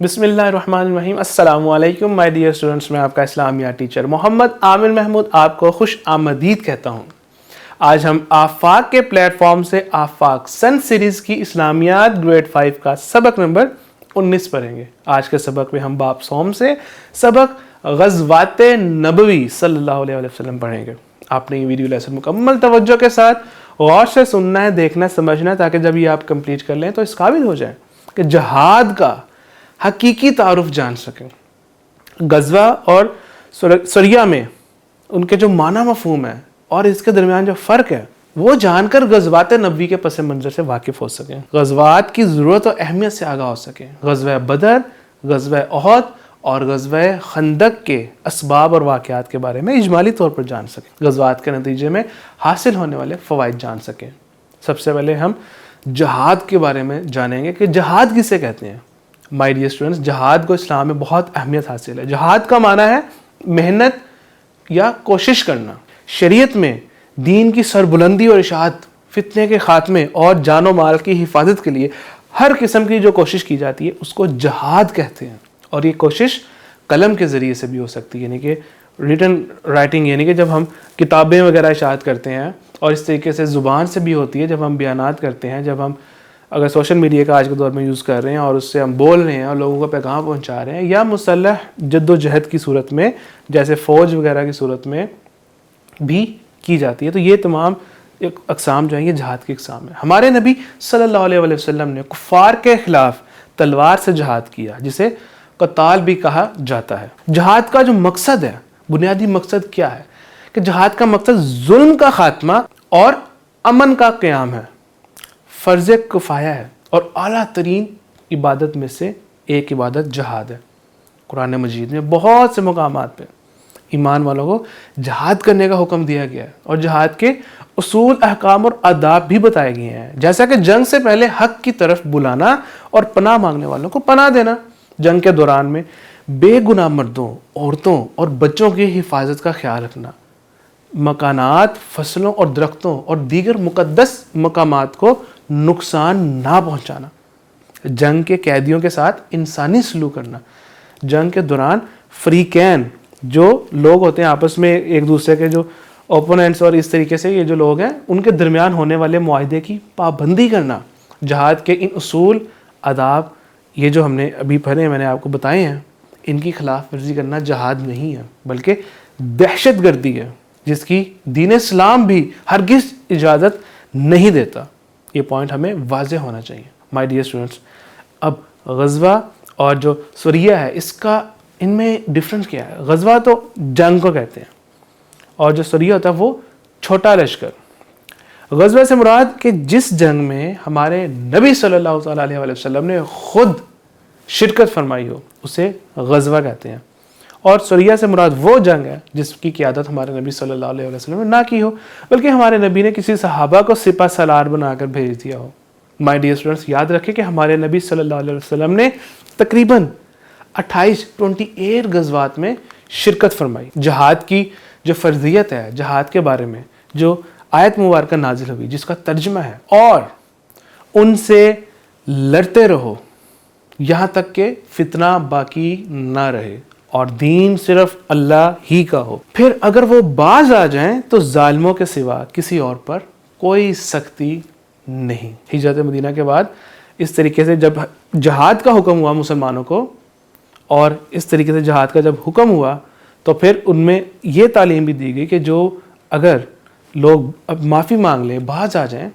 بسم اللہ الرحمن الرحیم۔ السلام علیکم مائی ڈیئر اسٹوڈنٹس، میں آپ کا اسلامیہ ٹیچر محمد عامر محمود آپ کو خوش آمدید کہتا ہوں۔ آج ہم آفاق کے پلیٹ فارم سے آفاق سن سیریز کی اسلامیات گریڈ 5 کا سبق نمبر 19 پڑھیں گے۔ آج کے سبق میں ہم باب صوم سے سبق غزوات نبوی صلی اللہ علیہ وسلم پڑھیں گے۔ آپ نے یہ ویڈیو لیسن مکمل توجہ کے ساتھ غور سے سننا ہے، دیکھنا ہے، سمجھنا ہے، تاکہ جب یہ آپ کمپلیٹ کر لیں تو اس قابل ہو جائیں کہ جہاد کا حقیقی تعارف جان سکیں۔ غزوہ اور سریہ میں ان کے جو معنی مفہوم ہے اور اس کے درمیان جو فرق ہے وہ جان کر غزوات نبوی کے پس منظر سے واقف ہو سکیں، غزوات کی ضرورت و اہمیت سے آگاہ ہو سکیں، غزوہ بدر، غزوہ احد اور غزوہ خندق کے اسباب اور واقعات کے بارے میں اجمالی طور پر جان سکیں، غزوات کے نتیجے میں حاصل ہونے والے فوائد جان سکیں۔ سب سے پہلے ہم جہاد کے بارے میں جانیں گے کہ جہاد کسے کہتے ہیں۔ مائی ڈیئر اسٹوڈنٹس، جہاد کو اسلام میں بہت اہمیت حاصل ہے۔ جہاد کا معنی ہے محنت یا کوشش کرنا۔ شریعت میں دین کی سربلندی اور اشاعت، فتنے کے خاتمے اور جان و مال کی حفاظت کے لیے ہر قسم کی جو کوشش کی جاتی ہے اس کو جہاد کہتے ہیں، اور یہ کوشش قلم کے ذریعے سے بھی ہو سکتی ہے، یعنی کہ ریٹن رائٹنگ، یعنی کہ جب ہم کتابیں وغیرہ اشاعت کرتے ہیں، اور اس طریقے سے زبان سے بھی ہوتی ہے جب ہم بیانات کرتے ہیں، جب ہم اگر سوشل میڈیا کا آج کے دور میں یوز کر رہے ہیں اور اس سے ہم بول رہے ہیں اور لوگوں کو پیغام پہنچا رہے ہیں، یا مسلح جد و جہد کی صورت میں جیسے فوج وغیرہ کی صورت میں بھی کی جاتی ہے، تو یہ تمام اقسام جو ہیں یہ جہاد کی اقسام ہیں۔ ہمارے نبی صلی اللہ علیہ وسلم نے کفار کے خلاف تلوار سے جہاد کیا، جسے قتال بھی کہا جاتا ہے۔ جہاد کا جو مقصد ہے، بنیادی مقصد کیا ہے؟ کہ جہاد کا مقصد ظلم کا خاتمہ اور امن کا قیام ہے، فرض کفایہ ہے، اور اعلیٰ ترین عبادت میں سے ایک عبادت جہاد ہے۔ قرآن مجید میں بہت سے مقامات پہ ایمان والوں کو جہاد کرنے کا حکم دیا گیا ہے، اور جہاد کے اصول، احکام اور آداب بھی بتائے گئے ہیں، جیسا کہ جنگ سے پہلے حق کی طرف بلانا اور پناہ مانگنے والوں کو پناہ دینا، جنگ کے دوران میں بے گناہ مردوں، عورتوں اور بچوں کی حفاظت کا خیال رکھنا، مکانات، فصلوں اور درختوں اور دیگر مقدس مقامات کو نقصان نہ پہنچانا، جنگ کے قیدیوں کے ساتھ انسانی سلوک کرنا، جنگ کے دوران فریقین جو لوگ ہوتے ہیں آپس میں ایک دوسرے کے جو اوپوننٹس اور اس طریقے سے یہ جو لوگ ہیں ان کے درمیان ہونے والے معاہدے کی پابندی کرنا، جہاد کے ان اصول، آداب، یہ جو ہم نے ابھی پڑھے میں نے آپ کو بتائے ہیں، ان کی خلاف ورزی کرنا جہاد نہیں ہے بلکہ دہشت گردی ہے، جس کی دین اسلام بھی ہرگز اجازت نہیں دیتا۔ یہ پوائنٹ ہمیں واضح ہونا چاہیے۔ مائی ڈیئر اسٹوڈنٹس، اب غزوہ اور جو سریہ ہے اس کا ان میں ڈفرنس کیا ہے؟ غزوہ تو جنگ کو کہتے ہیں، اور جو سریہ ہوتا ہے وہ چھوٹا لشکر۔ غزوہ سے مراد کہ جس جنگ میں ہمارے نبی صلی اللہ تعالیٰ علیہ وسلم نے خود شرکت فرمائی ہو اسے غزوہ کہتے ہیں، اور سریہ سے مراد وہ جنگ ہے جس کی قیادت ہمارے نبی صلی اللہ علیہ وسلم نے نہ کی ہو، بلکہ ہمارے نبی نے کسی صحابہ کو سپہ سالار بنا کر بھیج دیا ہو۔ مائی ڈیئر اسٹوڈنٹس، یاد رکھیں کہ ہمارے نبی صلی اللہ علیہ وسلم نے تقریباً 28 غزوات میں شرکت فرمائی۔ جہاد کی جو فرضیت ہے، جہاد کے بارے میں جو آیت مبارکہ نازل ہوئی جس کا ترجمہ ہے، اور ان سے لڑتے رہو یہاں تک کہ فتنہ باقی نہ رہے اور دین صرف اللہ ہی کا ہو، پھر اگر وہ باز آ جائیں تو ظالموں کے سوا کسی اور پر کوئی سختی نہیں۔ ہجرت مدینہ کے بعد اس طریقے سے جب جہاد کا حکم ہوا مسلمانوں کو، اور اس طریقے سے جہاد کا جب حکم ہوا تو پھر ان میں یہ تعلیم بھی دی گئی کہ جو اگر لوگ اب معافی مانگ لیں، باز آ جائیں،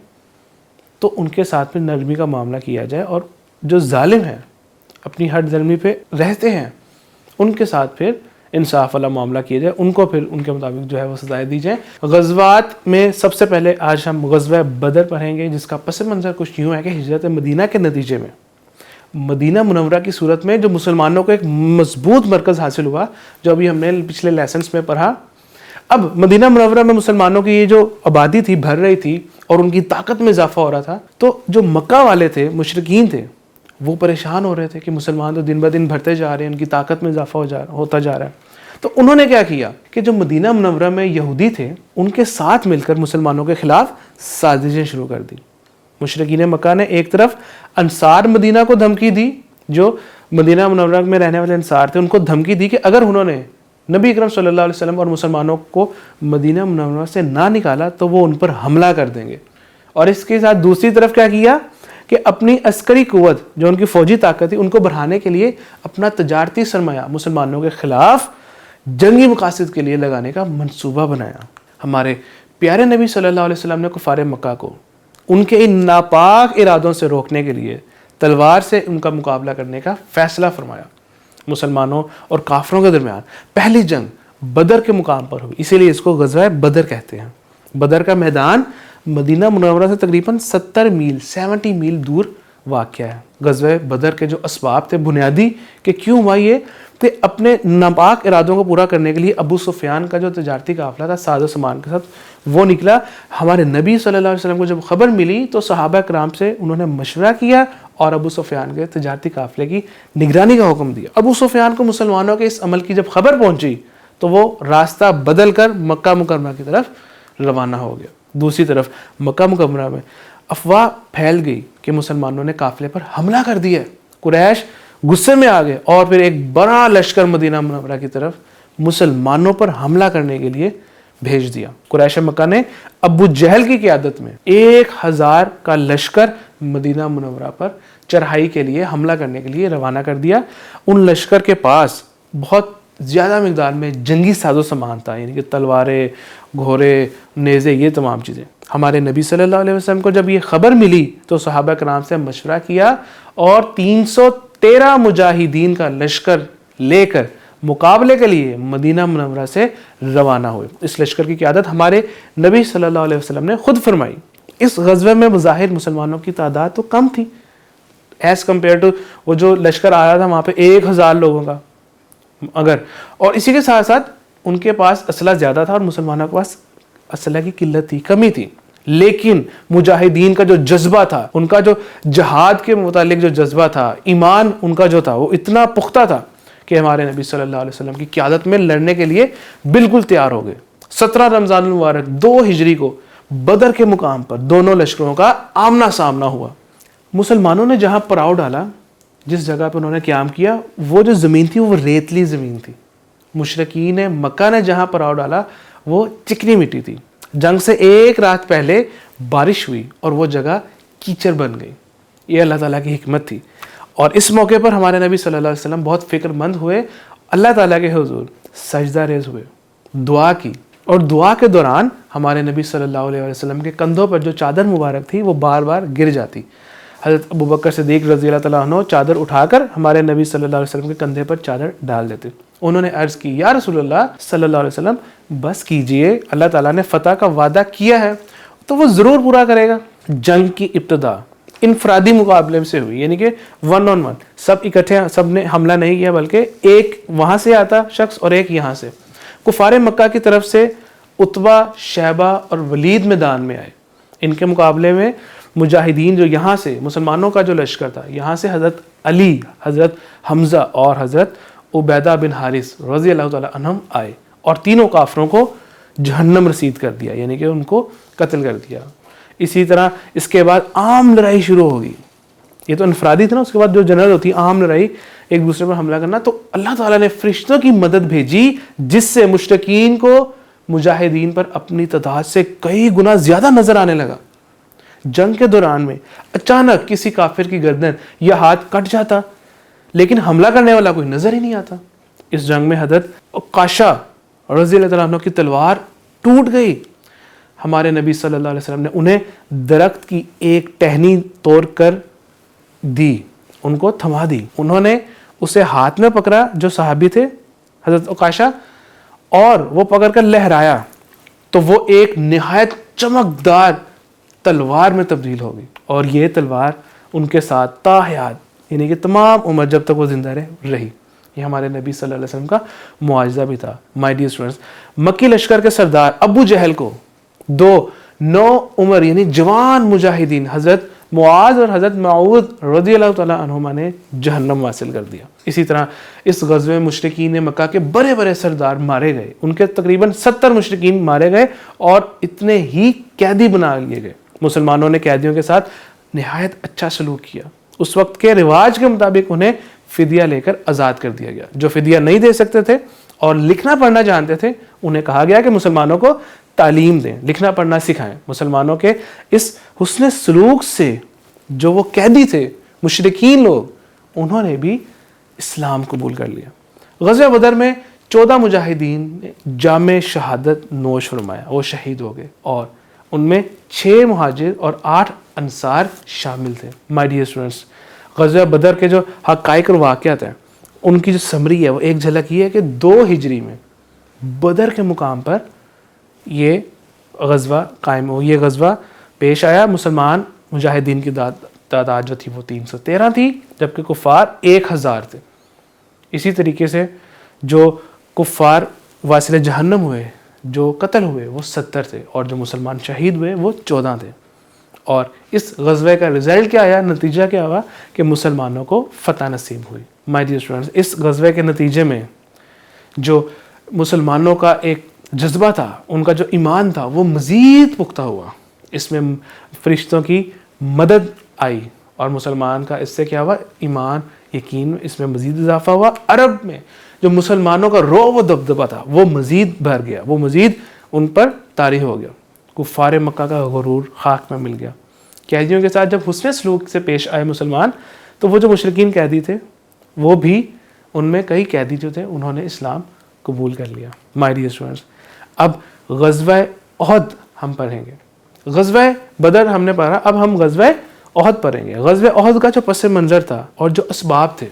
تو ان کے ساتھ میں نرمی کا معاملہ کیا جائے، اور جو ظالم ہیں اپنی ہٹ ظلمی پہ رہتے ہیں ان کے ساتھ پھر انصاف والا معاملہ کیا جائے، ان کو پھر ان کے مطابق جو ہے وہ سزائیں دی جائیں۔ غزوات میں سب سے پہلے آج ہم غزوہ بدر پڑھیں گے، جس کا پس منظر کچھ یوں ہے کہ ہجرت مدینہ کے نتیجے میں مدینہ منورہ کی صورت میں جو مسلمانوں کو ایک مضبوط مرکز حاصل ہوا، جو ابھی ہم نے پچھلے لیسنز میں پڑھا۔ اب مدینہ منورہ میں مسلمانوں کی یہ جو آبادی تھی بڑھ رہی تھی اور ان کی طاقت میں اضافہ ہو رہا تھا، تو جو مکہ والے تھے، مشرکین تھے، وہ پریشان ہو رہے تھے کہ مسلمان تو دن بہ دن بڑھتے جا رہے ہیں، ان کی طاقت میں اضافہ ہوتا جا رہا ہے۔ تو انہوں نے کیا کیا کہ جو مدینہ منورہ میں یہودی تھے ان کے ساتھ مل کر مسلمانوں کے خلاف سازشیں شروع کر دی۔ مشرکین مکہ نے ایک طرف انصار مدینہ کو دھمکی دی جو مدینہ منورہ میں رہنے والے انصار تھے، ان کو دھمکی دی کہ اگر انہوں نے نبی اکرم صلی اللہ علیہ وسلم اور مسلمانوں کو مدینہ منورہ سے نہ نکالا تو وہ ان پر حملہ کر دیں گے۔ اور اس کے ساتھ دوسری طرف کیا کیا کہ اپنی عسکری قوت، جو ان کی فوجی طاقت تھی، ان کو بڑھانے کے لیے اپنا تجارتی سرمایہ مسلمانوں کے خلاف جنگی مقاصد کے لیے لگانے کا منصوبہ بنایا۔ ہمارے پیارے نبی صلی اللہ علیہ وسلم نے کفار مکہ کو ان کے ان ناپاک ارادوں سے روکنے کے لیے تلوار سے ان کا مقابلہ کرنے کا فیصلہ فرمایا۔ مسلمانوں اور کافروں کے درمیان پہلی جنگ بدر کے مقام پر ہوئی، اسی لیے اس کو غزوہ بدر کہتے ہیں۔ بدر کا میدان مدینہ منورہ سے تقریباً 70 میل دور واقع ہے۔ غزوہ بدر کے جو اسباب تھے بنیادی کہ کیوں ہوا یہ کہ اپنے ناپاک ارادوں کو پورا کرنے کے لیے ابو سفیان کا جو تجارتی قافلہ تھا ساز و سامان کے ساتھ وہ نکلا۔ ہمارے نبی صلی اللہ علیہ وسلم کو جب خبر ملی تو صحابہ کرام سے انہوں نے مشورہ کیا اور ابو سفیان کے تجارتی قافلے کی نگرانی کا حکم دیا۔ ابو سفیان کو مسلمانوں کے اس عمل کی جب خبر پہنچی تو وہ راستہ بدل کر مکہ مکرمہ کی طرف روانہ ہو گیا۔ دوسری طرف مکہ مکرمہ میں افواہ پھیل گئی کہ مسلمانوں نے قافلے پر حملہ کر دیا۔ قریش غصے میں آ گئے اور پھر ایک بڑا لشکر مدینہ منورہ کی طرف مسلمانوں پر حملہ کرنے کے لیے بھیج دیا۔ قریش مکہ نے ابو جہل کی قیادت میں 1000 کا لشکر مدینہ منورہ پر چڑھائی کے لیے حملہ کرنے کے لیے روانہ کر دیا۔ ان لشکر کے پاس بہت زیادہ مقدار میں جنگی ساز و سامان تھا، یعنی کہ تلواریں، گھوڑے، نیزے، یہ تمام چیزیں۔ ہمارے نبی صلی اللہ علیہ وسلم کو جب یہ خبر ملی تو صحابہ کرام سے مشورہ کیا اور 313 مجاہدین کا لشکر لے کر مقابلے کے لیے مدینہ منورہ سے روانہ ہوئے۔ اس لشکر کی قیادت ہمارے نبی صلی اللہ علیہ وسلم نے خود فرمائی۔ اس غزوے میں بظاہر مسلمانوں کی تعداد تو کم تھی ایز کمپیئر ٹو وہ جو لشکر آیا تھا وہاں پہ 1000 لوگوں کا، اور اسی کے ساتھ ساتھ ان کے پاس اسلحہ زیادہ تھا اور مسلمانوں کے پاس اسلحہ کی قلت تھی، کمی تھی، لیکن مجاہدین کا جو جذبہ تھا، ان کا جو جہاد کے متعلق جو جذبہ تھا، ایمان ان کا جو تھا وہ اتنا پختہ تھا کہ ہمارے نبی صلی اللہ علیہ وسلم کی قیادت میں لڑنے کے لیے بالکل تیار ہو گئے۔ 17 رمضان المبارک 2 ہجری کو بدر کے مقام پر دونوں لشکروں کا آمنا سامنا ہوا۔ مسلمانوں نے جہاں پڑاؤ ڈالا، جس جگہ پہ انہوں نے قیام کیا، وہ جو زمین تھی وہ ریتلی زمین تھی۔ مشرکین مکہ نے جہاں پڑاؤ ڈالا وہ چکنی مٹی تھی۔ جنگ سے ایک رات پہلے بارش ہوئی اور وہ جگہ کیچڑ بن گئی۔ یہ اللہ تعالیٰ کی حکمت تھی، اور اس موقع پر ہمارے نبی صلی اللہ علیہ وسلم بہت فکر مند ہوئے، اللہ تعالیٰ کے حضور سجدہ ریز ہوئے، دعا کی، اور دعا کے دوران ہمارے نبی صلی اللہ علیہ وسلم کے کندھوں پر جو چادر مبارک تھی وہ بار بار گر جاتی۔ حضرت ابوبکر صدیق رضی اللہ تعالیٰ عنہ چادر اٹھا کر ہمارے نبی صلی اللہ علیہ وسلم کے کندھے پر چادر ڈال دیتے۔ انہوں نے عرض کی، یا رسول اللہ صلی اللہ علیہ وسلم بس کیجئے، اللہ تعالیٰ نے فتح کا وعدہ کیا ہے تو وہ ضرور پورا کرے گا۔ جنگ کی ابتدا انفرادی مقابلے سے ہوئی، یعنی کہ 1 on 1، سب اکٹھے، سب نے حملہ نہیں کیا، بلکہ ایک وہاں سے آتا شخص اور ایک یہاں سے۔ کفار مکہ کی طرف سے عتبہ، شیبہ اور ولید میدان میں آئے۔ ان کے مقابلے میں مجاہدین جو یہاں سے مسلمانوں کا جو لشکر تھا، یہاں سے حضرت علی، حضرت حمزہ اور حضرت عبیدہ بن حارث رضی اللہ تعالیٰ عنہم آئے اور تینوں کافروں کو جہنم رسید کر دیا، یعنی کہ ان کو قتل کر دیا۔ اسی طرح اس کے بعد عام لڑائی شروع ہوگی۔ یہ تو انفرادی تھا نا، اس کے بعد جو جنرل ہوتی عام لڑائی، ایک دوسرے پر حملہ کرنا، تو اللہ تعالیٰ نے فرشتوں کی مدد بھیجی جس سے مشرکین کو مجاہدین پر اپنی تعداد سے کئی گنا زیادہ نظر آنے لگا۔ جنگ کے دوران میں اچانک کسی کافر کی گردن یا ہاتھ کٹ جاتا، لیکن حملہ کرنے والا کوئی نظر ہی نہیں آتا۔ اس جنگ میں حضرت عکاشہ رضی اللہ تعالیٰ عنہ کی تلوار ٹوٹ گئی۔ ہمارے نبی صلی اللہ علیہ وسلم نے انہیں درخت کی ایک ٹہنی توڑ کر دی، ان کو تھما دی۔ انہوں نے اسے ہاتھ میں پکڑا، جو صحابی تھے حضرت عکاشہ، اور وہ پکڑ کر لہرایا تو وہ ایک نہایت چمکدار تلوار میں تبدیل ہو گئی، اور یہ تلوار ان کے ساتھ تا حیات، یعنی کہ تمام عمر جب تک وہ زندہ رہی۔ یہ ہمارے نبی صلی اللہ علیہ وسلم کا معجزہ بھی تھا۔ مائی ڈیئر اسٹوڈنٹس، مکی لشکر کے سردار ابو جہل کو 2 نو عمر یعنی جوان مجاہدین حضرت معاذ اور حضرت معوذ رضی اللہ تعالیٰ عنہما نے جہنم واصل کر دیا۔ اسی طرح اس غزوے میں مشرکین مکہ کے بڑے بڑے سردار مارے گئے، ان کے تقریباً 70 مشرکین مارے گئے اور اتنے ہی قیدی بنا لیے گئے۔ مسلمانوں نے قیدیوں کے ساتھ نہایت اچھا سلوک کیا۔ اس وقت کے رواج کے مطابق انہیں فدیہ لے کر آزاد کر دیا گیا. جو فدیہ نہیں دے سکتے تھے اور لکھنا پڑھنا جانتے تھے انہیں کہا گیا کہ مسلمانوں کو تعلیم دیں, لکھنا پڑھنا سکھائیں. مسلمانوں کے اس حسن سلوک سے جو وہ قیدی تھے, مشرکین لوگ, انہوں نے بھی اسلام قبول کر لیا. غزوہ بدر میں 14 مجاہدین نے جام شہادت نوش فرمایا, وہ شہید ہو گئے, اور ان میں 6 مہاجر اور 8 انصار شامل تھے. مائی ڈیئر اسٹوڈنٹس, غزوہ بدر کے جو حقائق اور واقعات ہیں ان کی جو سمری ہے وہ ایک جھلک یہ ہے کہ 2 ہجری میں بدر کے مقام پر یہ غزوہ قائم ہو, یہ غزوہ پیش آیا. مسلمان مجاہدین کی تعداد جو تھی وہ 313 تھی, جبکہ کفار 1000 تھے. اسی طریقے سے جو کفار واصل جہنم ہوئے, جو قتل ہوئے وہ 70 تھے, اور جو مسلمان شہید ہوئے وہ 14 تھے. اور اس غزوہ کا رزلٹ کیا آیا, نتیجہ کیا ہوا کہ مسلمانوں کو فتح نصیب ہوئی. مائی ڈیئر اسٹوڈنٹس, اس غزوے کے نتیجے میں جو مسلمانوں کا ایک جذبہ تھا, ان کا جو ایمان تھا وہ مزید پختہ ہوا. اس میں فرشتوں کی مدد آئی اور مسلمان کا اس سے کیا ہوا, ایمان یقین اس میں مزید اضافہ ہوا. عرب میں جو مسلمانوں کا رعب و دبدبہ تھا وہ مزید بڑھ گیا, وہ مزید ان پر طاری ہو گیا. کفار مکہ کا غرور خاک میں مل گیا. قیدیوں کے ساتھ جب حسن سلوک سے پیش آئے مسلمان, تو وہ جو مشرکین قیدی تھے وہ بھی, ان میں کئی قیدی جو تھے انہوں نے اسلام قبول کر لیا. مائی ڈیئر اسٹوڈنٹس, اب غزوہ احد ہم پڑھیں گے. غزوہ بدر ہم نے پڑھا, اب ہم غزوہ احد پڑھیں گے. غزوہ احد کا جو پس منظر تھا اور جو اسباب تھے,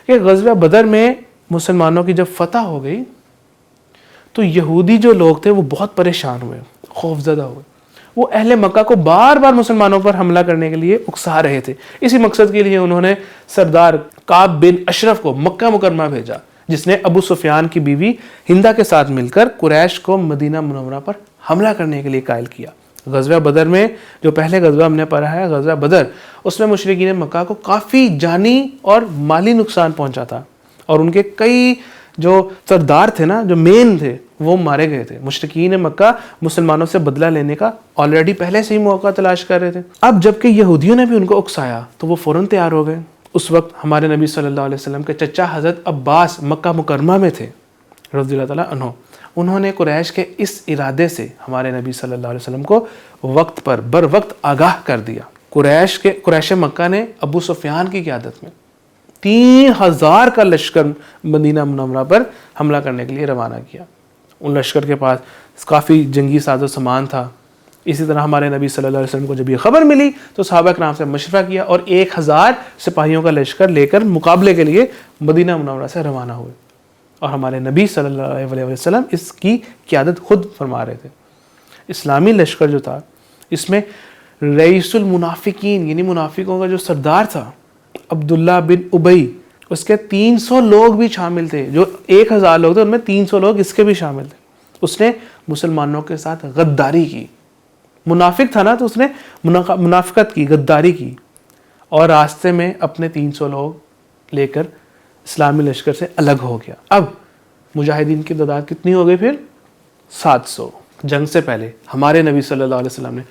کہ غزوہ بدر میں مسلمانوں کی جب فتح ہو گئی تو یہودی جو لوگ تھے وہ بہت پریشان ہوئے, خوف زدہ ہوئے. وہ اہل مکہ کو بار بار مسلمانوں پر حملہ کرنے کے لیے اکسا رہے تھے. اسی مقصد کے لیے انہوں نے سردار کعب بن اشرف کو مکہ مکرمہ بھیجا, جس نے ابو سفیان کی بیوی ہندہ کے ساتھ مل کر قریش کو مدینہ منورہ پر حملہ کرنے کے لیے قائل کیا. غزوہ بدر میں جو پہلے غزوہ ہم نے پڑھا ہے, غزوہ بدر, اس میں مشرکین مکہ کو کافی جانی اور مالی نقصان پہنچا تھا, اور ان کے کئی جو سردار تھے نا, جو مین تھے, وہ مارے گئے تھے. مشرکین مکہ مسلمانوں سے بدلہ لینے کا آلریڈی پہلے سے ہی موقع تلاش کر رہے تھے. اب جبکہ یہودیوں نے بھی ان کو اکسایا تو وہ فوراً تیار ہو گئے. اس وقت ہمارے نبی صلی اللہ علیہ وسلم کے چچا حضرت عباس مکہ مکرمہ میں تھے رضی اللہ تعالیٰ عنہ. انہوں نے قریش کے اس ارادے سے ہمارے نبی صلی اللہ علیہ وسلم کو وقت پر بر وقت آگاہ کر دیا. قریش مکہ نے ابو سفیان کی قیادت میں 3000 کا لشکر مدینہ منورہ پر حملہ کرنے کے لیے روانہ کیا. ان لشکر کے پاس کافی جنگی ساز و سامان تھا. اسی طرح ہمارے نبی صلی اللہ علیہ وسلم کو جب یہ خبر ملی تو صحابہ کرام سے مشورہ کیا اور 1000 سپاہیوں کا لشکر لے کر مقابلے کے لیے مدینہ منورہ سے روانہ ہوئے. اور ہمارے نبی صلی اللہ علیہ وسلم اس کی قیادت خود فرما رہے تھے. اسلامی لشکر جو تھا اس میں رئیس المنافقین یعنی منافقوں کا جو سردار تھا عبداللہ بن ابی, اس کے 300 لوگ بھی شامل تھے. جو 1000 لوگ تھے ان میں 300 لوگ اس کے بھی شامل تھے. اس نے مسلمانوں کے ساتھ غداری کی. منافق تھا نا, تو اس نے منافقت کی, غداری کی, اور راستے میں اپنے 300 لوگ لے کر اسلامی لشکر سے الگ ہو گیا. اب مجاہدین کی تعداد کتنی ہو گئی پھر؟ 700. جنگ سے پہلے ہمارے نبی صلی اللہ علیہ وسلم نے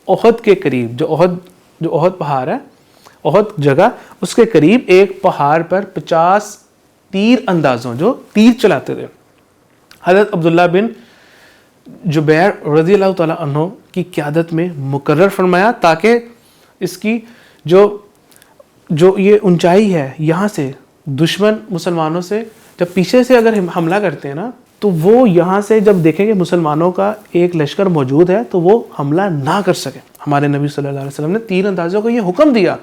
احد کے قریب, جو احد پہاڑ ہے, احد جگہ, اس کے قریب ایک پہاڑ پر 50 تیر اندازوں جو تیر چلاتے تھے, حضرت عبداللہ بن جبیر رضی اللہ تعالیٰ عنہ کی قیادت میں مقرر فرمایا, تاکہ اس کی جو یہ اونچائی ہے, یہاں سے دشمن مسلمانوں سے جب پیچھے سے اگر حملہ کرتے ہیں نا, تو وہ یہاں سے جب دیکھیں کہ مسلمانوں کا ایک لشکر موجود ہے تو وہ حملہ نہ کر سکے. ہمارے نبی صلی اللہ علیہ وسلم نے تیر اندازوں کو یہ حکم دیا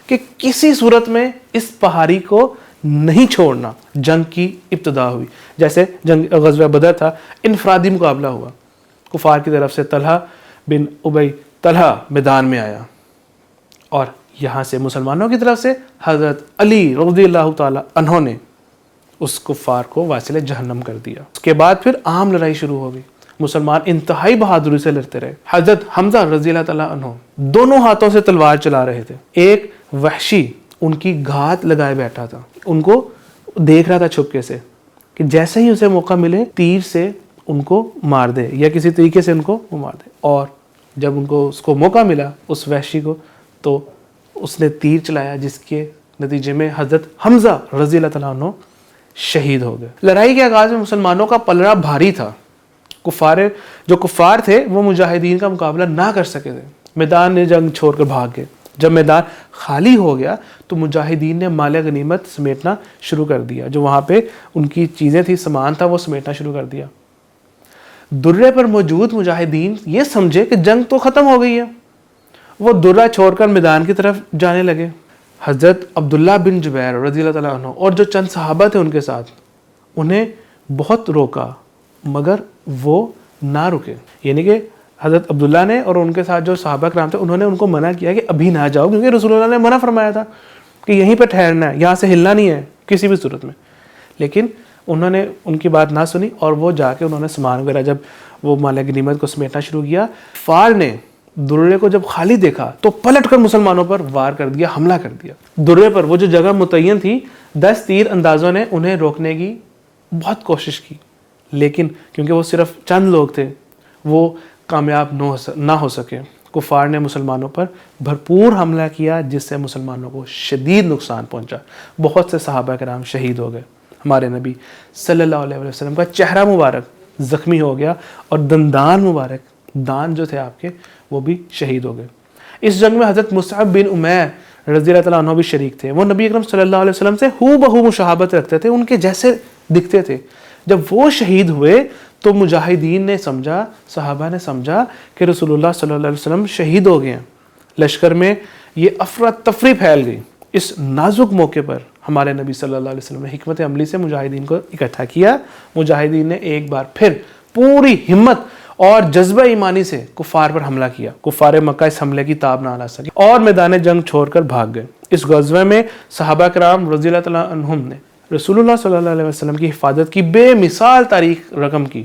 کہ کسی صورت میں اس پہاڑی کو نہیں چھوڑنا. جنگ کی ابتدا ہوئی. جیسے غزوہ بدر تھا, انفرادی مقابلہ ہوا. کفار کی طرف سے طلحہ بن ابی طلحہ میدان میں آیا, اور یہاں سے مسلمانوں کی طرف سے حضرت علی رضی اللہ تعالی عنہ نے اس کفار کو واصل جہنم کر دیا. اس کے بعد پھر عام لڑائی شروع ہو گئی. مسلمان انتہائی بہادری سے لڑتے رہے. حضرت حمزہ رضی اللہ تعالیٰ عنہ دونوں ہاتھوں سے تلوار چلا رہے تھے. ایک وحشی ان کی گھات لگائے بیٹھا تھا, ان کو دیکھ رہا تھا چھپکے سے کہ جیسے ہی اسے موقع ملے تیر سے ان کو مار دے یا کسی طریقے سے ان کو وہ مار دے. اور جب اس کو موقع ملا اس وحشی کو, تو اس نے تیر چلایا جس کے نتیجے میں حضرت حمزہ رضی اللہ تعالیٰ عنہ شہید ہو گئے۔ لڑائی کے آغاز میں مسلمانوں کا پلڑا بھاری تھا، جو کفار تھے وہ مجاہدین کا مقابلہ نہ کر سکے تھے، میدان نے جنگ چھوڑ کر بھاگ گئے۔ جب میدان خالی ہو گیا تو مجاہدین نے مال غنیمت سمیٹنا شروع کر دیا، جو وہاں پہ ان کی چیزیں تھی، سامان تھا، وہ سمیٹنا شروع کر دیا۔ درے پر موجود مجاہدین یہ سمجھے کہ جنگ تو ختم ہو گئی ہے، وہ درہ چھوڑ کر میدان کی طرف جانے لگے۔ حضرت عبداللہ بن جبیر رضی اللہ تعالیٰ عنہ اور جو چند صحابہ تھے ان کے ساتھ، انہیں بہت روکا مگر وہ نہ رکے، یعنی کہ حضرت عبداللہ نے اور ان کے ساتھ جو صحابہ کرام تھے انہوں نے ان کو منع کیا کہ ابھی نہ جاؤ، کیونکہ رسول اللہ نے منع فرمایا تھا کہ یہیں پہ ٹھہرنا ہے، یہاں سے ہلنا نہیں ہے کسی بھی صورت میں۔ لیکن انہوں نے ان کی بات نہ سنی اور وہ جا کے انہوں نے سامان وغیرہ جب وہ مال غنیمت کو سمیٹنا شروع کیا، فار نے درے کو جب خالی دیکھا تو پلٹ کر مسلمانوں پر وار کر دیا، حملہ کر دیا۔ درے پر وہ جو جگہ متعین تھی، 10 تیر اندازوں نے انہیں روکنے کی بہت کوشش کی، لیکن کیونکہ وہ صرف چند لوگ تھے وہ کامیاب نہ ہو سکے۔ کفار نے مسلمانوں پر بھرپور حملہ کیا جس سے مسلمانوں کو شدید نقصان پہنچا، بہت سے صحابہ کرام شہید ہو گئے۔ ہمارے نبی صلی اللہ علیہ وسلم کا چہرہ مبارک زخمی ہو گیا اور دندان مبارک، دان جو تھے آپ کے، وہ بھی شہید ہو گئے۔ اس جنگ میں حضرت مصعب بن عمیر رضی اللہ تعالیٰ عنہ بھی شریک تھے۔ وہ نبی اکرم صلی اللہ علیہ وسلم سے ہو بہو مشابہت رکھتے تھے، ان کے جیسے دکھتے تھے۔ جب وہ شہید ہوئے تو مجاہدین نے سمجھا، صحابہ نے سمجھا کہ رسول اللہ صلی اللہ علیہ وسلم شہید ہو گئے ہیں۔ لشکر میں یہ افراتفری پھیل گئی۔ اس نازک موقع پر ہمارے نبی صلی اللہ علیہ وسلم نے حکمت عملی سے مجاہدین کو اکٹھا کیا۔ مجاہدین نے ایک بار پھر پوری ہمت اور جذبہ ایمانی سے کفار پر حملہ کیا۔ کفار مکہ اس حملے کی تاب نہ لا سکے اور میدان جنگ چھوڑ کر بھاگ گئے۔ اس غزوے میں صحابہ کرام رضی اللہ تعالیٰ عنہم نے رسول اللہ صلی اللہ علیہ وسلم کی حفاظت کی بے مثال تاریخ رقم کی۔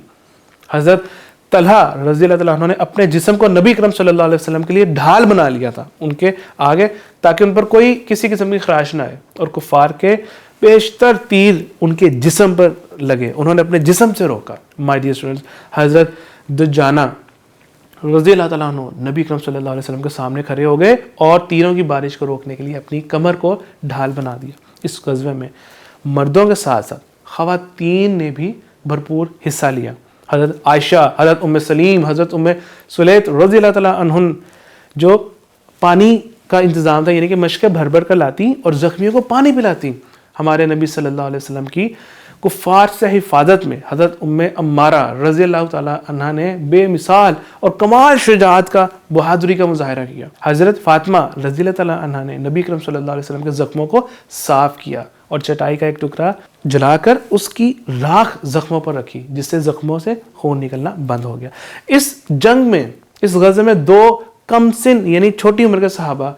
حضرت طلحہ رضی اللہ تعالیٰ عنہ نے اپنے جسم کو نبی اکرم صلی اللہ علیہ وسلم کے لیے ڈھال بنا لیا تھا ان کے آگے، تاکہ ان پر کوئی کسی قسم کی خراش نہ آئے، اور کفار کے بیشتر تیر ان کے جسم پر لگے، انہوں نے اپنے جسم سے روکا۔ مائی ڈیئر اسٹوڈنٹس، حضرت دجانہ رضی اللہ تعالیٰ عنہ نبی اکرم صلی اللہ علیہ وسلم کے سامنے کھڑے ہو گئے اور تیروں کی بارش کو روکنے کے لیے اپنی کمر کو ڈھال بنا دیا۔ اس غزوے میں مردوں کے ساتھ ساتھ خواتین نے بھی بھرپور حصہ لیا۔ حضرت عائشہ، حضرت ام سلیم، حضرت ام سلیت رضی اللہ تعالیٰ عنہن جو پانی کا انتظام تھا، یعنی کہ مشکیں بھر بھر کر لاتی اور زخمیوں کو پانی پلاتی، ہمارے نبی صلی اللہ علیہ وسلم کی کفار سے حفاظت میں حضرت ام عمارہ رضی اللہ تعالیٰ عنہ نے بے مثال اور کمال شجاعت کا، بہادری کا مظاہرہ کیا۔ حضرت فاطمہ رضی اللہ تعالیٰ عنہ نے نبی اکرم صلی اللہ علیہ وسلم کے زخموں کو صاف کیا اور چٹائی کا ایک ٹکڑا جلا کر اس کی راکھ زخموں پر رکھی، جس سے زخموں سے خون نکلنا بند ہو گیا۔ اس جنگ میں، اس غزوے میں 2 کم سن یعنی چھوٹی عمر کے صحابہ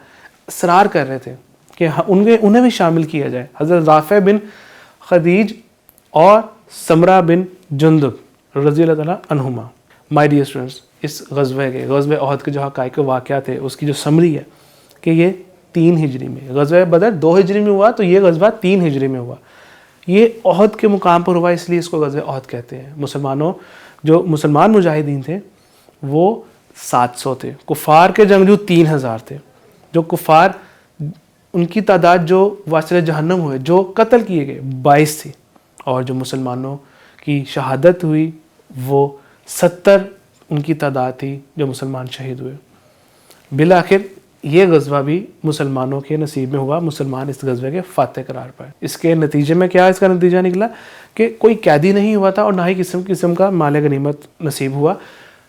اصرار کر رہے تھے کہ انہیں بھی شامل کیا جائے، حضرت رافع بن خدیج اور سمرہ بن جندب رضی اللہ تعالیٰ عنہما۔ مائی ڈیئر اسٹوڈنٹس، اس غزوہ احد کے جو حقائق و واقعات ہے اس کی جو سمری ہے کہ یہ 3 ہجری میں، غزوہ بدر 2 ہجری میں ہوا تو یہ غزوہ 3 ہجری میں ہوا۔ یہ احد کے مقام پر ہوا، اس لیے اس کو غزوہ احد کہتے ہیں۔ جو مسلمان مجاہدین تھے وہ 700 تھے، کفار کے جنگجو 3000 تھے۔ جو کفار، ان کی تعداد جو واصل جہنم ہوئے، جو قتل کیے گئے 22 تھے، اور جو مسلمانوں کی شہادت ہوئی وہ 70 ان کی تعداد تھی جو مسلمان شہید ہوئے۔ بالآخر یہ غزوہ بھی مسلمانوں کے نصیب میں ہوا، مسلمان اس غزوے کے فاتح قرار پائے۔ اس کے نتیجے میں کیا اس کا نتیجہ نکلا کہ کوئی قیدی نہیں ہوا تھا اور نہ ہی قسم کا مال غنیمت نصیب ہوا،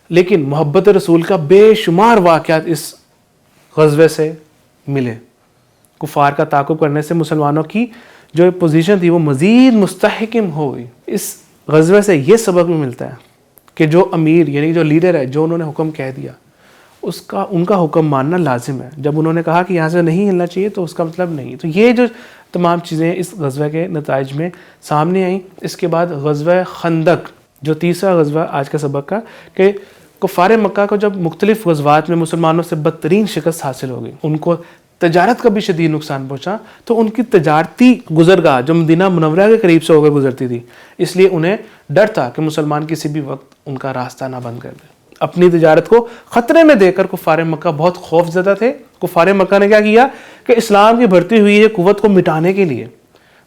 لیکن محبت رسول کا بے شمار واقعات اس غزوے سے ملے۔ کفار کا تعاقب کرنے سے مسلمانوں کی جو پوزیشن تھی وہ مزید مستحکم ہو گئی۔ اس غزوے سے یہ سبق بھی ملتا ہے کہ جو امیر یعنی جو لیڈر ہے، جو انہوں نے حکم کہہ دیا، ان کا حکم ماننا لازم ہے۔ جب انہوں نے کہا کہ یہاں سے نہیں ہلنا چاہیے تو اس کا مطلب نہیں۔ تو یہ جو تمام چیزیں اس غزوہ کے نتائج میں سامنے آئیں۔ اس کے بعد غزوہ خندق، جو تیسرا غزوہ آج کا سبق کا، کہ کفار مکہ کو جب مختلف غزوات میں مسلمانوں سے بدترین شکست حاصل ہو گئی، ان کو تجارت کا بھی شدید نقصان پہنچا، تو ان کی تجارتی گزرگاہ جو مدینہ منورہ کے قریب سے ہو کر گزرتی تھی، اس لیے انہیں ڈر تھا کہ مسلمان کسی بھی وقت ان کا راستہ نہ بند کر دے۔ اپنی تجارت کو خطرے میں دے کر کفار مکہ بہت خوف زدہ تھے۔ کفار مکہ نے کیا کیا کہ اسلام کی بڑھتی ہوئی یہ قوت کو مٹانے کے لیے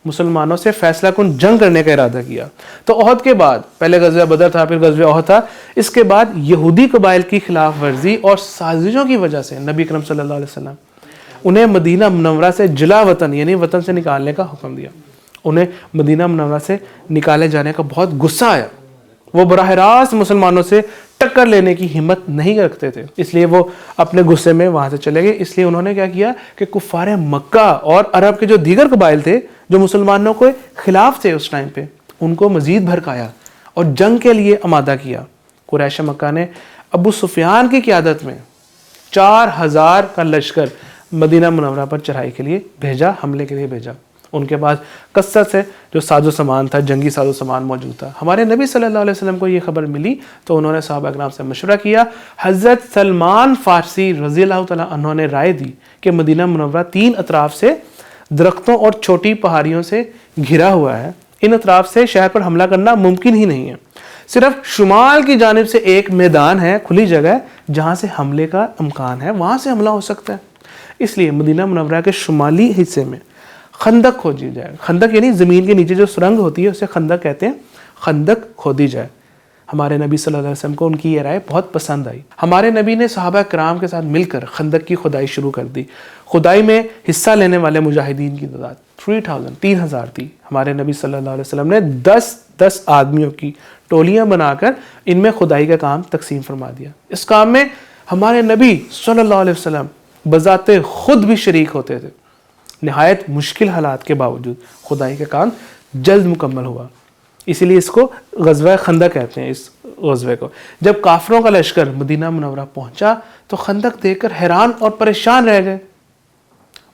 مسلمانوں سے فیصلہ کن جنگ کرنے کا ارادہ کیا. تو احد کے بعد، پہلے غزوہ بدر تھا، پھر غزوہ احد تھا، اس کے بعد یہودی قبائل کی خلاف ورزی اور سازشوں کی وجہ سے نبی کرم صلی اللہ علیہ وسلم انہیں مدینہ منورہ سے جلا وطن یعنی وطن سے نکالنے کا حکم دیا. انہیں مدینہ منورہ سے نکالے جانے کا بہت غصہ آیا. وہ براہ راست مسلمانوں سے ٹکر لینے کی ہمت نہیں رکھتے تھے، اس لیے وہ اپنے غصے میں وہاں سے چلے گئے. اس لیے انہوں نے کیا کیا کہ کفار مکہ اور عرب کے جو دیگر قبائل تھے جو مسلمانوں کے خلاف تھے اس ٹائم پہ، ان کو مزید بھڑکایا اور جنگ کے لیے آمادہ کیا. قریش مکہ نے ابو سفیان کی قیادت میں 4000 کا لشکر مدینہ منورہ پر چڑھائی کے لیے بھیجا، حملے کے لیے بھیجا. ان کے پاس کثرت سے جو ساز و سامان تھا، جنگی ساز و سامان موجود تھا. ہمارے نبی صلی اللہ علیہ وسلم کو یہ خبر ملی تو انہوں نے صحابہ کرام سے مشورہ کیا. حضرت سلمان فارسی رضی اللہ تعالیٰ عنہ نے رائے دی کہ مدینہ منورہ 3 اطراف سے درختوں اور چھوٹی پہاڑیوں سے گھرا ہوا ہے. ان اطراف سے شہر پر حملہ کرنا ممکن ہی نہیں ہے. صرف شمال کی جانب سے ایک میدان ہے، کھلی جگہ ہے جہاں سے حملے کا امکان ہے، وہاں سے حملہ ہو سکتا ہے. اس لیے مدینہ منورہ کے شمالی حصے میں خندق کھودی جائے. خندق یعنی زمین کے نیچے جو سرنگ ہوتی ہے اسے خندق کہتے ہیں. خندق کھودی جائے. ہمارے نبی صلی اللہ علیہ وسلم کو ان کی یہ رائے بہت پسند آئی. ہمارے نبی نے صحابہ کرام کے ساتھ مل کر خندق کی کھدائی شروع کر دی. کھدائی میں حصہ لینے والے مجاہدین کی تعداد 3000 تھی. ہمارے نبی صلی اللہ علیہ وسلم نے 10 آدمیوں کی ٹولیاں بنا کر ان میں کھدائی کا کام تقسیم فرما دیا. اس کام میں ہمارے نبی صلی اللہ علیہ وسلم بذات خود بھی شریک ہوتے تھے. نہایت مشکل حالات کے باوجود کھدائی کا کام جلد مکمل ہوا. اسی لیے اس کو غزوہ خندق کہتے ہیں. اس غزوے کو جب کافروں کا لشکر مدینہ منورہ پہنچا تو خندق دیکھ کر حیران اور پریشان رہ گئے.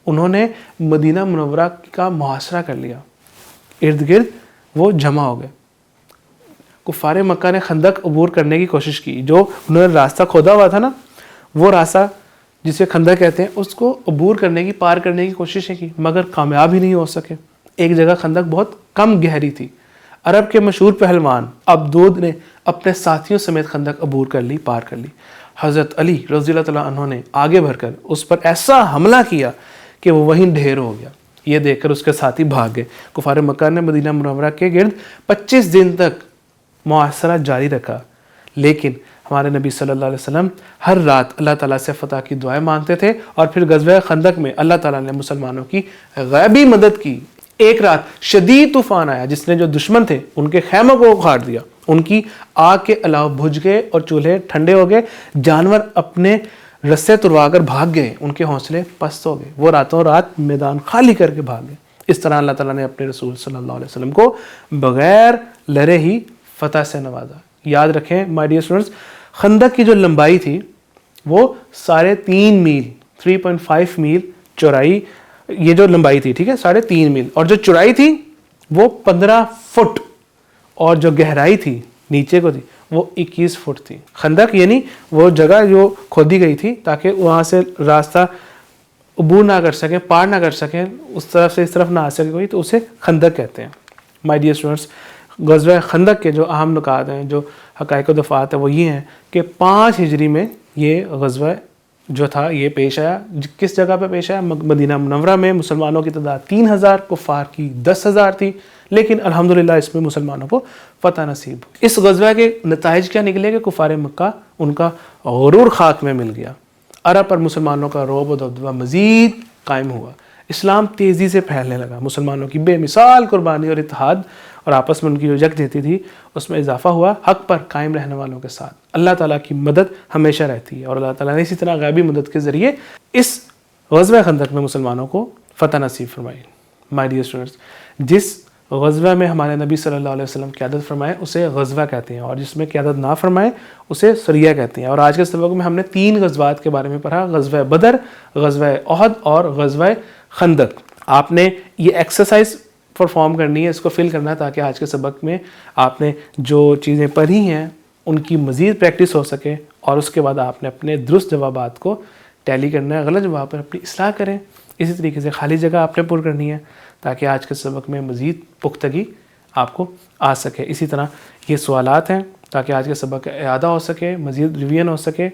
انہوں نے مدینہ منورہ کا محاصرہ کر لیا. ارد گرد وہ جمع ہو گئے. کفار مکہ نے خندق عبور کرنے کی کوشش کی. جو انہوں نے راستہ کھودا ہوا تھا نا، وہ راستہ جسے خندق کہتے ہیں، اس کو عبور کرنے کی، پار کرنے کی کوششیں کی مگر کامیاب ہی نہیں ہو سکے. ایک جگہ خندق بہت کم گہری تھی. عرب کے مشہور پہلوان عبدود نے اپنے ساتھیوں سمیت خندق عبور کر لی، پار کر لی. حضرت علی رضی اللہ تعالیٰ عنہ نے آگے بڑھ کر اس پر ایسا حملہ کیا کہ وہ وہیں ڈھیر ہو گیا. یہ دیکھ کر اس کے ساتھی بھاگ گئے. کفار مکہ نے مدینہ منورہ کے گرد 25 دن تک محاصرہ جاری رکھا، لیکن ہمارے نبی صلی اللہ علیہ وسلم ہر رات اللہ تعالیٰ سے فتح کی دعائیں مانگتے تھے. اور پھر غزوہ خندق میں اللہ تعالیٰ نے مسلمانوں کی غیبی مدد کی. ایک رات شدید طوفان آیا جس نے جو دشمن تھے ان کے خیموں کو اکھاڑ دیا. ان کی آگ کے علاوہ بجھ گئے اور چولہے ٹھنڈے ہو گئے. جانور اپنے رسے تروا کر بھاگ گئے، ان کے حوصلے پست ہو گئے. وہ راتوں رات میدان خالی کر کے بھاگ گئے. اس طرح اللہ تعالیٰ نے اپنے رسول صلی اللہ علیہ وسلم کو بغیر لڑے ہی فتح سے نوازا. یاد رکھیں مائی ڈیئر اسٹوڈنٹس، خندق کی جو لمبائی تھی وہ 3.5 میل 3.5 میل چوڑائی، یہ جو لمبائی تھی، ٹھیک ہے، 3.5 میل، اور جو چوڑائی تھی وہ 15 فٹ، اور جو گہرائی تھی نیچے کو تھی وہ 21 فٹ تھی. خندق یعنی وہ جگہ جو کھودی گئی تھی تاکہ وہاں سے راستہ عبور نہ کر سکیں، پار نہ کر سکیں، اس طرف سے اس طرف نہ آ سکے کوئی، تو اسے خندق کہتے ہیں. مائی ڈیئر اسٹوڈنٹس، غزوہ خندق کے جو اہم نکات ہیں، جو حقائق و دفعات ہیں، وہ یہ ہیں کہ 5 ہجری میں یہ غزوہ جو تھا یہ پیش آیا. کس جگہ پہ پیش آیا؟ مدینہ منورہ میں. مسلمانوں کی تعداد 3000، کفار کی 10,000 تھی، لیکن الحمدللہ اس میں مسلمانوں کو فتح نصیب ہوئی. اس غزوہ کے نتائج کیا نکلے کہ کفار مکہ ان کا غرور خاک میں مل گیا. عرب پر مسلمانوں کا رعب و دبدبہ مزید قائم ہوا. اسلام تیزی سے پھیلنے لگا. مسلمانوں کی بے مثال قربانی اور اتحاد اور آپس میں ان کی جو یکجہتی تھی اس میں اضافہ ہوا. حق پر قائم رہنے والوں کے ساتھ اللہ تعالیٰ کی مدد ہمیشہ رہتی ہے، اور اللہ تعالیٰ نے اسی طرح غیبی مدد کے ذریعے اس غزوہ خندق میں مسلمانوں کو فتح نصیب فرمائی. مائی ڈیئر اسٹوڈنٹس، جس غزوہ میں ہمارے نبی صلی اللہ علیہ وسلم قیادت فرمائے اسے غزوہ کہتے ہیں، اور جس میں قیادت نہ فرمائے اسے سریہ کہتے ہیں. اور آج کے سبق میں ہم نے 3 غزوات کے بارے میں پڑھا: غزوہ بدر، غزوہ احد اور غزوہ خندق. آپ نے یہ ایکسرسائز پرفارم کرنی ہے، اس کو فل کرنا ہے تاکہ آج کے سبق میں آپ نے جو چیزیں پڑھی ہیں ان کی مزید پریکٹس ہو سکے، اور اس کے بعد آپ نے اپنے درست جوابات کو ٹیلی کرنا ہے، غلط جواب پر اپنی اصلاح کریں. اسی طریقے سے خالی جگہ آپ نے پر کرنی ہے تاکہ آج کے سبق میں مزید پختگی آپ کو آ سکے. اسی طرح یہ سوالات ہیں تاکہ آج کے سبق کا اعادہ ہو سکے، مزید ریویژن ہو سکے.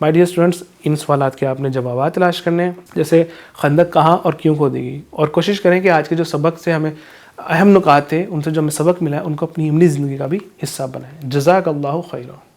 مائی ڈیئر اسٹوڈنٹس، ان سوالات کے آپ نے جوابات تلاش کرنے ہیں، جیسے خندق کہاں اور کیوں کھودی گئی، اور کوشش کریں کہ آج کے جو سبق سے ہمیں اہم نکات تھے، ان سے جو ہمیں سبق ملا ہے ان کو اپنی عملی زندگی کا بھی حصہ بنائیں۔ جزاک اللہ خیرہ۔